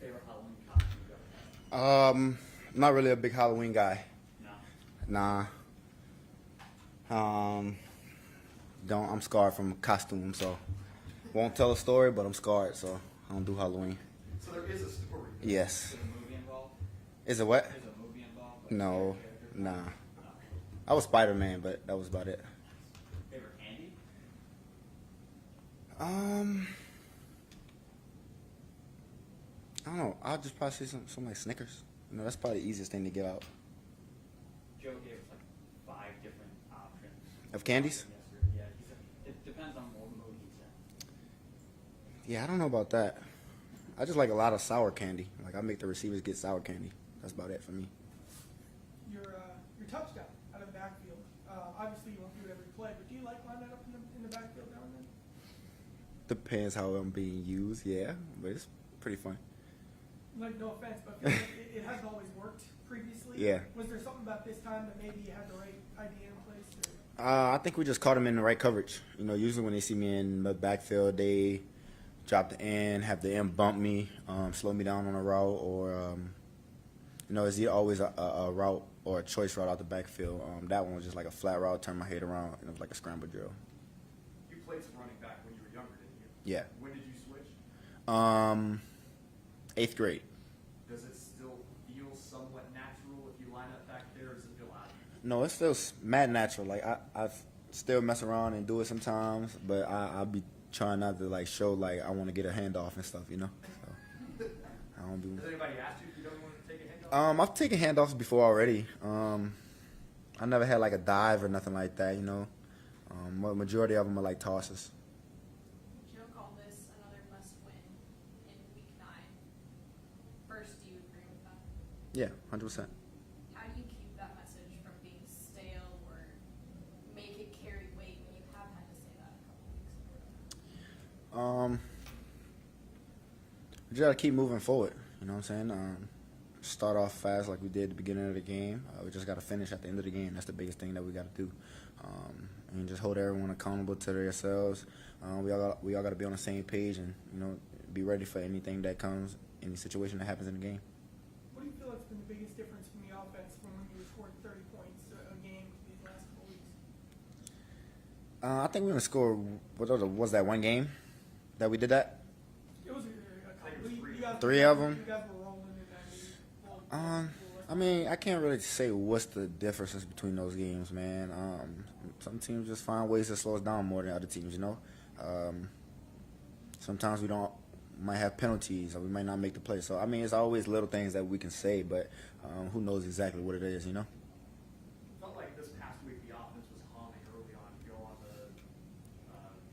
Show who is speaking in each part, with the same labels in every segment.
Speaker 1: favorite Halloween costume you've ever had?
Speaker 2: Not really a big Halloween guy.
Speaker 1: No.
Speaker 2: Nah. Don't. I'm scarred from costume, so won't tell a story, but I'm scarred, so I don't do Halloween.
Speaker 3: So there is a story.
Speaker 2: Yes.
Speaker 1: Is a movie involved?
Speaker 2: Is it what?
Speaker 1: Is a movie involved? Like
Speaker 2: No.
Speaker 1: character?
Speaker 2: Nah.
Speaker 1: No.
Speaker 2: I was Spider-Man, but that was about it.
Speaker 1: Favorite candy?
Speaker 2: I don't know. I'll just probably say some like Snickers. You know, that's probably the easiest thing to get out.
Speaker 1: Joe gave us like 5 different options.
Speaker 2: Of candies?
Speaker 1: Yeah, he said it depends on what mood he's in.
Speaker 2: Yeah, I don't know about that. I just like a lot of sour candy. Like I make the receivers get sour candy. That's about it for me.
Speaker 4: Your touchdown out of the backfield. Obviously, you won't do it every play, but do you like lining up in the backfield now and then?
Speaker 2: Depends how I'm being used, yeah, but it's pretty fun.
Speaker 4: Like, no offense, but I feel like it hasn't always worked previously.
Speaker 2: Yeah.
Speaker 4: Was there something about this time that maybe you had the right idea in place? Or?
Speaker 2: I think we just caught them in the right coverage. You know, usually when they see me in the backfield, they drop the end, have the end bump me, slow me down on a route, or you know, it's always a route or a choice route out the backfield. That one was just like a flat route, turn my head around, and it was like a scramble drill.
Speaker 3: You played some running back when you were younger, didn't you?
Speaker 2: Yeah.
Speaker 3: When did you switch?
Speaker 2: 8th grade.
Speaker 3: Does it still feel somewhat natural if you line up back there, or does it feel odd?
Speaker 2: No, it feels mad natural. Like I still mess around and do it sometimes, but I'll be trying not to like show like I want to get a handoff and stuff, you know. So I don't do.
Speaker 3: Has anybody asked you if you don't want to take a handoff?
Speaker 2: I've taken handoffs before already. I never had like a dive or nothing like that, you know. Majority of them are like tosses.
Speaker 5: Joe called this another must-win in Week 9. First, do you agree with that?
Speaker 2: Yeah, 100%.
Speaker 5: How do you keep that message from being stale or make it carry weight when you have had to say that a couple weeks in a row?
Speaker 2: We just gotta keep moving forward. You know what I'm saying? Start off fast like we did at the beginning of the game. We just gotta finish at the end of the game. That's the biggest thing that we gotta do. And just hold everyone accountable to themselves. We all gotta be on the same page and you know be ready for anything that comes, any situation that happens in the game.
Speaker 4: What do you feel like has been the biggest difference from the offense from when you were scoring 30 points a game to these last couple weeks?
Speaker 2: I think we're gonna score. What was that one game that we did that?
Speaker 4: It was a couple. You guys,
Speaker 2: 3 of them?
Speaker 4: You guys were rolling in that.
Speaker 2: I mean, I can't really say what's the differences between those games, man. Some teams just find ways to slow us down more than other teams, you know. Sometimes we might have penalties or we might not make the play. So, I mean, it's always little things that we can say, but who knows exactly what it is, you know.
Speaker 3: Felt like this past week the offense was humming early on. You go on the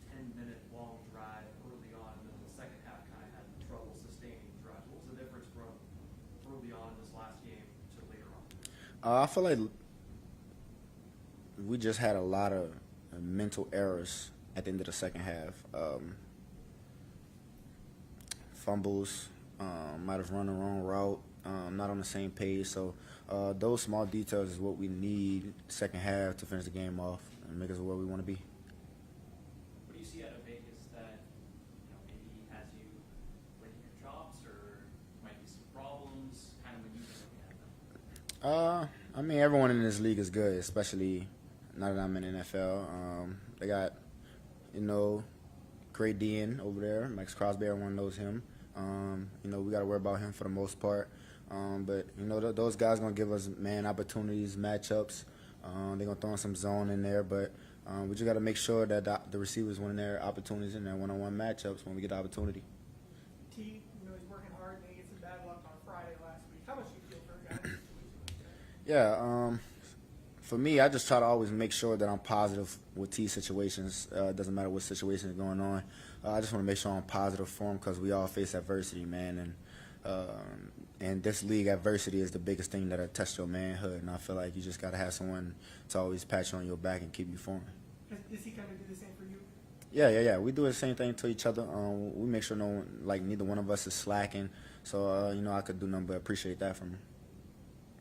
Speaker 3: 10-minute long drive early on, and then the second half kind of had trouble sustaining drives. What was the difference from early on in this last game to later on?
Speaker 2: I feel like we just had a lot of mental errors at the end of the second half. Fumbles, might have run the wrong route, not on the same page. So those small details is what we need second half to finish the game off and make us where we want to be.
Speaker 1: What do you see out of Vegas that maybe has you winning your chops or might be some problems kind of when you've been looking at them?
Speaker 2: I mean, everyone in this league is good, especially now that I'm in the NFL. They got, you know, great DN over there. Max Crosby, everyone knows him. You know, we got to worry about him for the most part. But, you know, those guys going to give us man opportunities, matchups. They're going to throw in some zone in there. But we just got to make sure that the receivers win their opportunities in their one-on-one matchups when we get the opportunity.
Speaker 4: T, you know, he's working hard and he gets some bad luck on Friday last week. How much do you feel for a guy in a situation like that?
Speaker 2: Yeah, for me, I just try to always make sure that I'm positive with T situations. It doesn't matter what situation is going on. I just want to make sure I'm positive for him because we all face adversity, man. And this league, adversity is the biggest thing that'll test your manhood. And I feel like you just got to have someone to always pat you on your back and keep you forward.
Speaker 4: Does he kind of do the same for you?
Speaker 2: Yeah. We do the same thing to each other. We make sure neither one of us is slacking. So, you know, I could do nothing but appreciate that from him.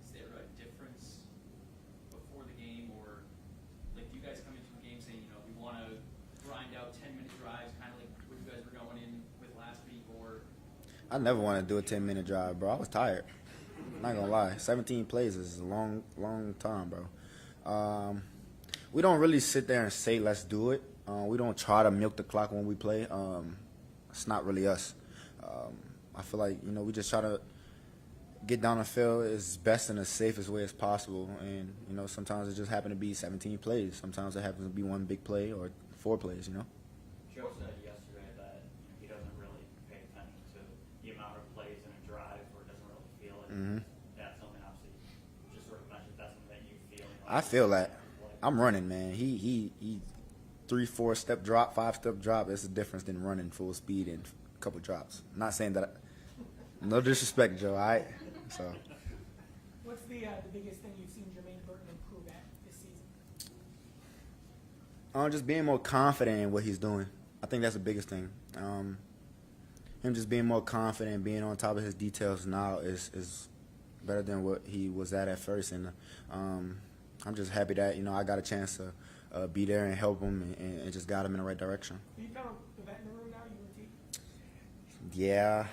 Speaker 1: Is there a difference before the game or like do you guys come into a game saying, we want to grind out 10-minute drives kind of like what you guys were going in with last week or
Speaker 2: I never want to do a 10-minute drive, bro. I was tired. Not gonna lie. 17 plays is a long, long time, bro. We don't really sit there and say let's do it. We don't try to milk the clock when we play. It's not really us. I feel like we just try to get down the field as best and as safest way as possible. And sometimes it just happen to be 17 plays. Sometimes it happens to be one big play or 4 plays.
Speaker 1: Joe said yesterday that he doesn't really pay attention to the amount of plays in a drive, or doesn't really feel it.
Speaker 2: Mm-hmm.
Speaker 1: That's something obviously just sort of mentioned. That's something that you feel.
Speaker 2: I feel that. I'm running, man. He 3-4 step drop, 5-step drop. It's a difference than running full speed and a couple drops. I'm not saying that. No disrespect, Joe. All right. So.
Speaker 4: What's the biggest thing you've seen Jermaine Burton improve at this season?
Speaker 2: Just being more confident in what he's doing. I think that's the biggest thing. Him just being more confident, being on top of his details now is better than what he was at first. And I'm just happy that I got a chance to be there and help him and just got him in the right direction.
Speaker 4: Are you kind of the vet in the room now, UNT?
Speaker 2: Yeah,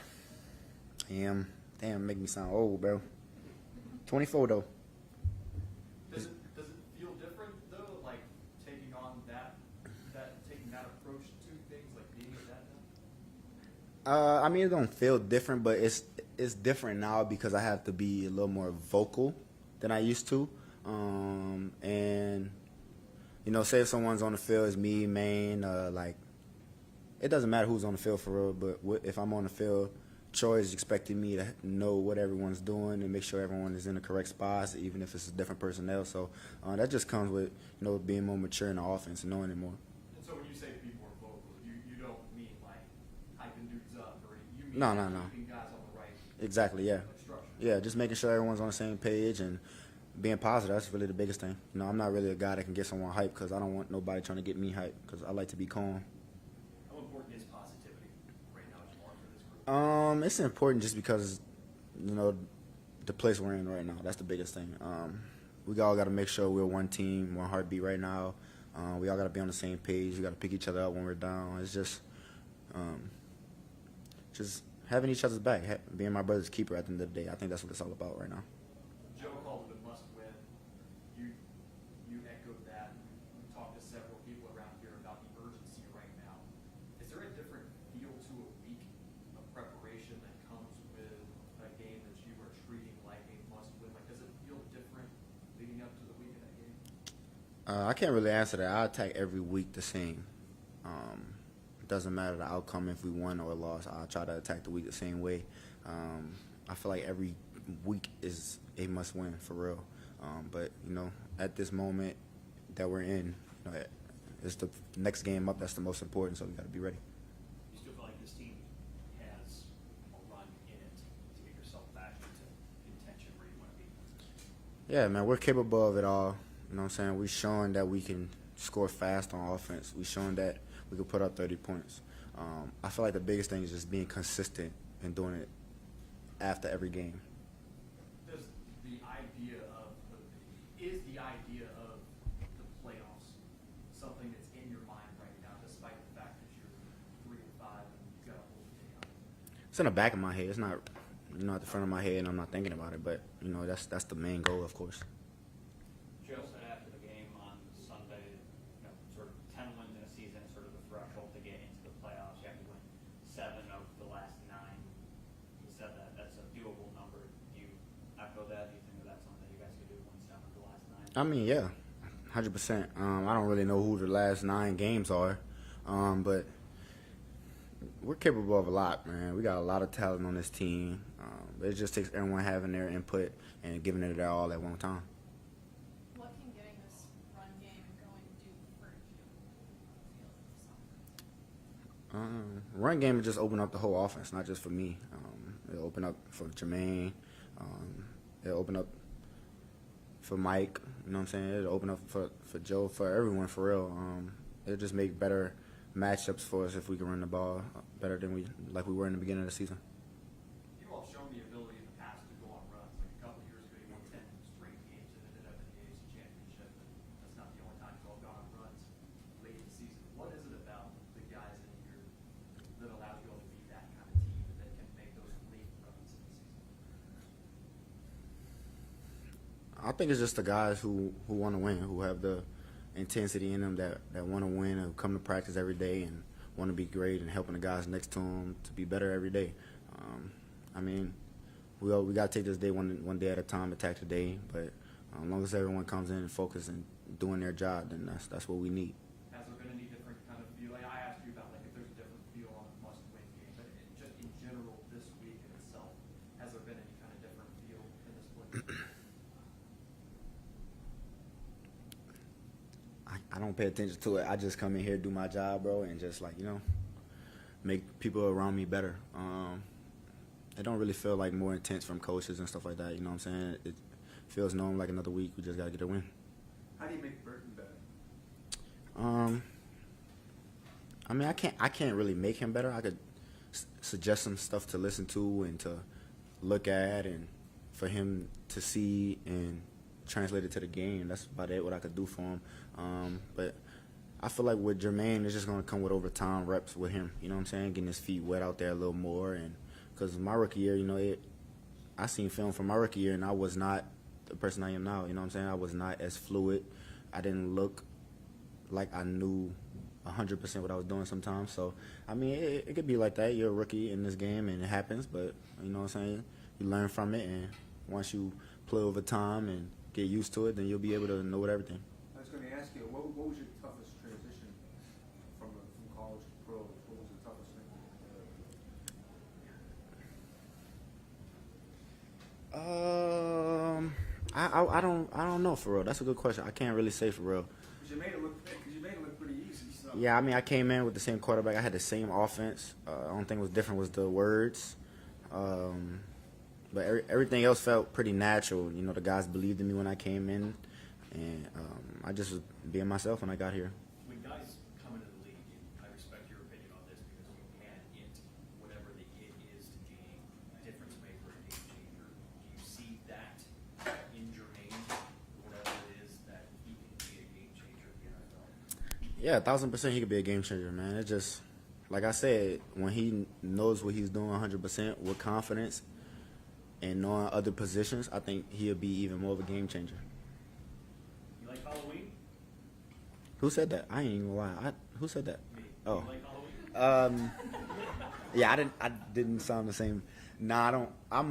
Speaker 2: I am. Damn, make me sound old, bro. 24 though.
Speaker 3: Does it feel different though, like taking on taking that approach to things, like being a vet now?
Speaker 2: I mean, it don't feel different, but it's different now because I have to be a little more vocal than I used to. And say if someone's on the field, it's me, Maine, like it doesn't matter who's on the field for real. But if I'm on the field, Troy is expecting me to know what everyone's doing and make sure everyone is in the correct spots, even if it's a different personnel. So that just comes with being more mature in the offense and knowing it more.
Speaker 3: And so when you say be more vocal, you don't mean like hyping dudes up, or you mean
Speaker 2: No.
Speaker 3: keeping guys on the right
Speaker 2: Exactly, yeah.
Speaker 3: structure.
Speaker 2: Yeah, just making sure everyone's on the same page and being positive. That's really the biggest thing. I'm not really a guy that can get someone hyped because I don't want nobody trying to get me hyped because I like to be calm.
Speaker 3: How important is positivity right now as you are for this group?
Speaker 2: It's important just because, the place we're in right now. That's the biggest thing. We all got to make sure we're one team, one heartbeat right now. We all got to be on the same page. We got to pick each other up when we're down. It's just having each other's back, being my brother's keeper at the end of the day. I think that's what it's all about right now.
Speaker 3: Joe called it a must-win. You echoed that. We talked to several people around here about the urgency right now. Is there a different feel to a week of preparation that comes with a game that you are treating like a must-win? Like, does it feel different leading up to the week of that game?
Speaker 2: I can't really answer that. I attack every week the same. It doesn't matter the outcome if we won or lost. I try to attack the week the same way. I feel like every week is a must-win for real. But at this moment that we're in, it's the next game up that's the most important. So we got to be ready.
Speaker 1: You still feel like this team has a run in it to get yourself back into contention where you want to be?
Speaker 2: Yeah, man, we're capable of it all. You know what I'm saying? We're showing that we can score fast on offense. We're showing that we can put up 30 points. I feel like the biggest thing is just being consistent and doing it after every game.
Speaker 3: Is the idea of the playoffs something that's in your mind right now, despite the fact that you're 3-5 and you've got a whole day on it?
Speaker 2: It's in the back of my head. It's not, at the front of my head, and I'm not thinking about it. But that's the main goal, of course.
Speaker 1: Joe said after the game on Sunday, sort of 10 wins in a season is sort of the threshold to get into the playoffs. You have to win 7 of the last 9. He said that that's a doable number. Do you echo that? Do you think that's something that you guys could do, win 7 of the last 9?
Speaker 2: I mean, yeah, 100%. I don't really know who the last 9 games are, but we're capable of a lot, man. We got a lot of talent on this team. It just takes everyone having their input and giving it their all at one time.
Speaker 5: What can getting this run game going do for you?
Speaker 2: Run game will just open up the whole offense, not just for me. It'll open up for Jermaine. It'll open up for Mike. You know what I'm saying? It'll open up for Joe, for everyone, for real. It'll just make better matchups for us if we can run the ball better than we were in the beginning of the season.
Speaker 3: You all have shown the ability in the past to go on runs. Like a couple of years ago, you won 10 straight games and ended up in the AFC Championship. And that's not the only time you all gone on runs late in the season. What is it about the guys in here that allows you all to be that kind of team that can make those
Speaker 2: think it's just the guys who want to win, who have the intensity in them that want to win and come to practice every day and want to be great and helping the guys next to them to be better every day. I mean, we got to take this day one day at a time, attack the day. But as long as everyone comes in and focus and doing their job, then that's what we need.
Speaker 3: Has there been any different kind of feel? Like I asked you about like if there's a different feel on a must-win game, but just in general this week in itself, has there been any kind of different feel in this play?
Speaker 2: I don't pay attention to it. I just come in here, do my job, bro, and just make people around me better. It don't really feel like more intense from coaches and stuff like that. You know what I'm saying? It feels normal, like another week. We just gotta get a win.
Speaker 6: How do you make Burton better?
Speaker 2: I mean, I can't really make him better. I could suggest some stuff to listen to and to look at, and for him to see and translate it to the game. That's about it. What I could do for him. But I feel like with Jermaine, it's just gonna come with overtime reps with him. You know what I'm saying? Getting his feet wet out there a little more, and because my rookie year, I seen film from my rookie year, and I was not the person I am now. You know what I'm saying? I was not as fluid. I didn't look like I knew 100% what I was doing sometimes. So, I mean, it could be like that. You're a rookie in this game, and it happens. But, you know what I'm saying? You learn from it, and once you play over time and get used to it, then you'll be able to know everything.
Speaker 6: I was going to ask you, what was your toughest transition from college to pro? What was the toughest thing?
Speaker 2: I don't know for real. That's a good question. I can't really say for real.
Speaker 6: Because you made it look pretty easy. So.
Speaker 2: Yeah, I mean, I came in with the same quarterback. I had the same offense. The only thing that was different was the words. But everything else felt pretty natural. You know, the guys believed in me when I came in, and I just was being myself when I got here.
Speaker 7: When guys come into the league, I respect your opinion on this because you can it, whatever the it is to game, difference maker, a game changer. Do you see that in Jermaine, whatever it is, that he can be a game changer in the NFL?
Speaker 2: Yeah, 1,000% he could be a game changer, man. It just, like I said, when he knows what he's doing 100% with confidence and knowing other positions, I think he'll be even more of a game changer.
Speaker 7: You like Halloween?
Speaker 2: Who said that? I ain't even gonna lie. Who said that?
Speaker 7: Me.
Speaker 2: Oh.
Speaker 7: You like Halloween?
Speaker 2: Yeah, I didn't sound the same. Nah, I don't. I'm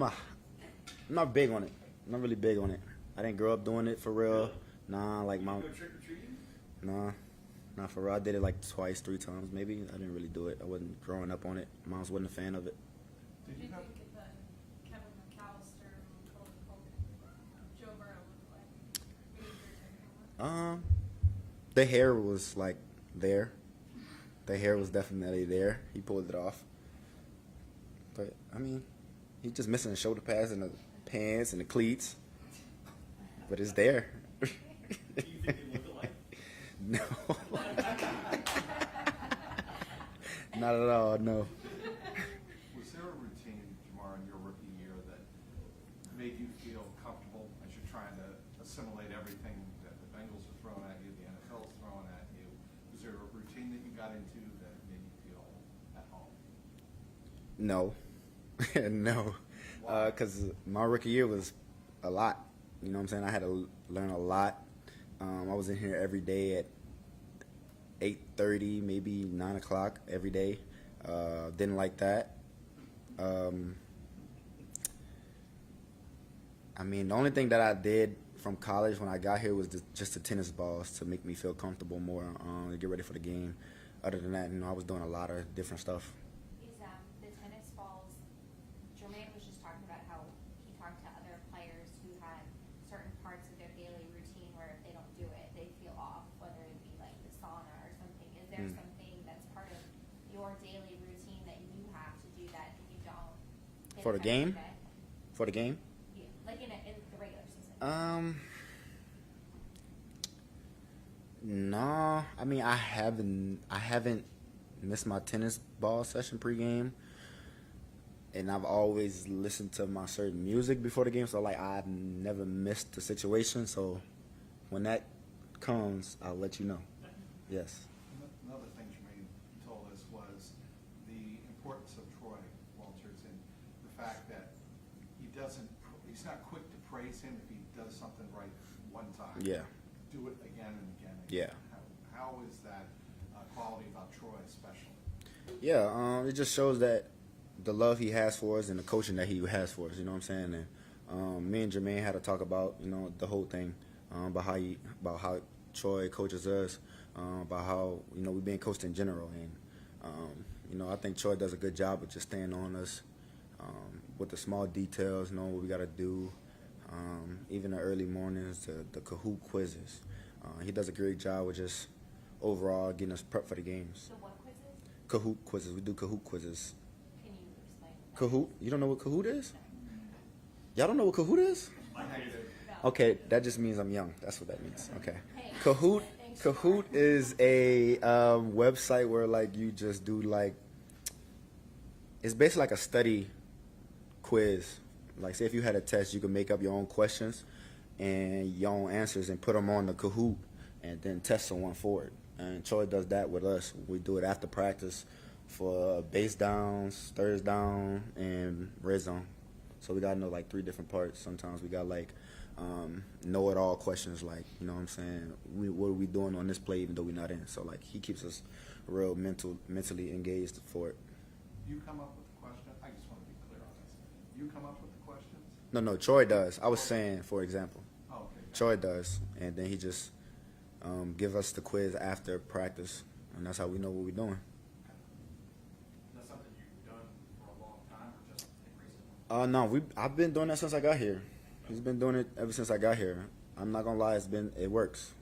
Speaker 2: not big on it. I'm not really big on it. I didn't grow up doing it for real.
Speaker 7: Really?
Speaker 2: Nah, like
Speaker 7: You
Speaker 2: my.
Speaker 7: go trick or treating?
Speaker 2: Nah, not for real. I did it like twice, 3 times maybe. I didn't really do it. I wasn't growing up on it. Moms wasn't a fan of it.
Speaker 5: What do you think of the Kevin McAllister, Joe Burrow look like? What do you think?
Speaker 2: The hair was like there. The hair was definitely there. He pulled it off. But I mean, he's just missing the shoulder pads and the pants and the cleats. But it's there.
Speaker 7: Do you think they look alike?
Speaker 2: No. Not at all, no.
Speaker 6: Was there a routine, Jamar, in your rookie year that made you feel comfortable as you're trying to assimilate everything that the Bengals are throwing at you, the NFL is throwing at you? Was there a routine that you got into that made you feel at home?
Speaker 2: No. No. Because my rookie year was a lot. You know what I'm saying? I had to learn a lot. I was in here every day at 8:30, maybe 9 o'clock every day. Didn't like that. I mean, the only thing that I did from college when I got here was just the tennis balls to make me feel comfortable more, to get ready for the game. Other than that, I was doing a lot of different stuff.
Speaker 8: Is the tennis balls, Jermaine was just talking about how he talked to other players who had certain parts of their daily routine where if they don't do it, they feel off, whether it be like the sauna or something. Is there something that's part of your daily routine that you have to do that if you don't?
Speaker 2: For the game? For the game?
Speaker 8: Yeah, like in the regular season.
Speaker 2: No. I mean, I haven't missed my tennis ball session pregame, and I've always listened to my certain music before the game. So like, I've never missed the situation. So when that comes, I'll let you know. Yes.
Speaker 6: Another thing Jermaine told us was the importance of Troy Walters and the fact that he's not quick to praise him if he does something right one time,
Speaker 2: Yeah.
Speaker 6: do it again and again. And
Speaker 2: Yeah.
Speaker 6: again. How is that quality about Troy special?
Speaker 2: Yeah, it just shows that the love he has for us and the coaching that he has for us. You know what I'm saying? And me and Jermaine had to talk about the whole thing, about how Troy coaches us, about how we're being coached in general, and I think Troy does a good job of just staying on us with the small details, knowing what we got to do, even the early mornings, the Kahoot quizzes. He does a great job with just overall getting us prepped for the games.
Speaker 8: So what quizzes?
Speaker 2: Kahoot quizzes. We do Kahoot quizzes.
Speaker 8: Can you explain?
Speaker 2: Kahoot? You don't know what Kahoot is? Y'all don't know what Kahoot is?
Speaker 8: No.
Speaker 2: Okay, that just means I'm young. That's what that means. Okay.
Speaker 8: Hey.
Speaker 2: Kahoot.
Speaker 8: Thanks,
Speaker 2: Kahoot is a website where you just do it's basically like a study quiz. Like, say if you had a test, you could make up your own questions and your own answers and put them on the Kahoot and then test someone for it. And Troy does that with us. We do it after practice for base downs, thirds down, and red zone. So we gotta know 3 different parts. Sometimes we got know-it-all questions, what are we doing on this play even though we're not in. So he keeps us real mentally engaged for it.
Speaker 6: You come up with the question. I just want to be clear on this. You come up with the questions.
Speaker 2: No, Troy does. I was saying, for example,
Speaker 6: Oh, okay.
Speaker 2: Troy does, and then he just give us the quiz after practice, and that's how we know what we're doing.
Speaker 3: Is that something you've done for a long time or just recently?
Speaker 2: No, I've been doing that since I got here. He's been doing it ever since I got here. I'm not gonna lie, it works.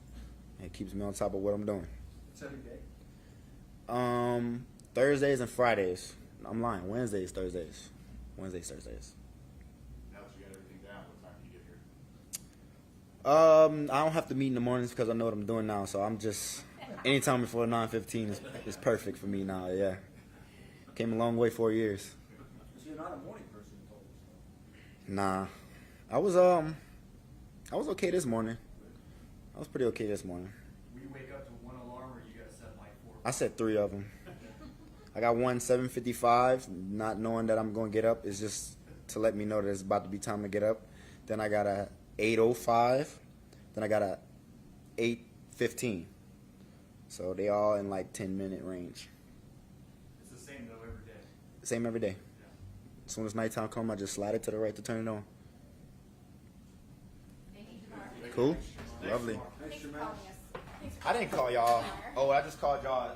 Speaker 2: It keeps me on top of what I'm doing.
Speaker 3: It's every day.
Speaker 2: Thursdays and Fridays. I'm lying. Wednesdays, Thursdays. Wednesdays, Thursdays.
Speaker 6: Now that you got everything down, what time do you get here?
Speaker 2: I don't have to meet in the mornings because I know what I'm doing now. So I'm just anytime before 9:15 is perfect for me now. Yeah, came a long way 4 years.
Speaker 9: So you're not a morning person, you told us.
Speaker 2: Nah, I was okay this morning. I was pretty okay this morning.
Speaker 3: Will you wake up to one alarm or you got to set 4?
Speaker 2: I set 3 of them. I got one 7:55, not knowing that I'm going to get up. It's just to let me know that it's about to be time to get up. Then I got a 8:05. Then I got a 8:15. So they all in 10-minute range.
Speaker 3: It's the same though every day.
Speaker 2: Same every day.
Speaker 3: Yeah.
Speaker 2: As soon as nighttime comes, I just slide it to the right to turn it on.
Speaker 8: Thank you, Jamar.
Speaker 2: Cool? Lovely.
Speaker 8: Thanks for calling us.
Speaker 2: I didn't call y'all. Oh, I just called y'all.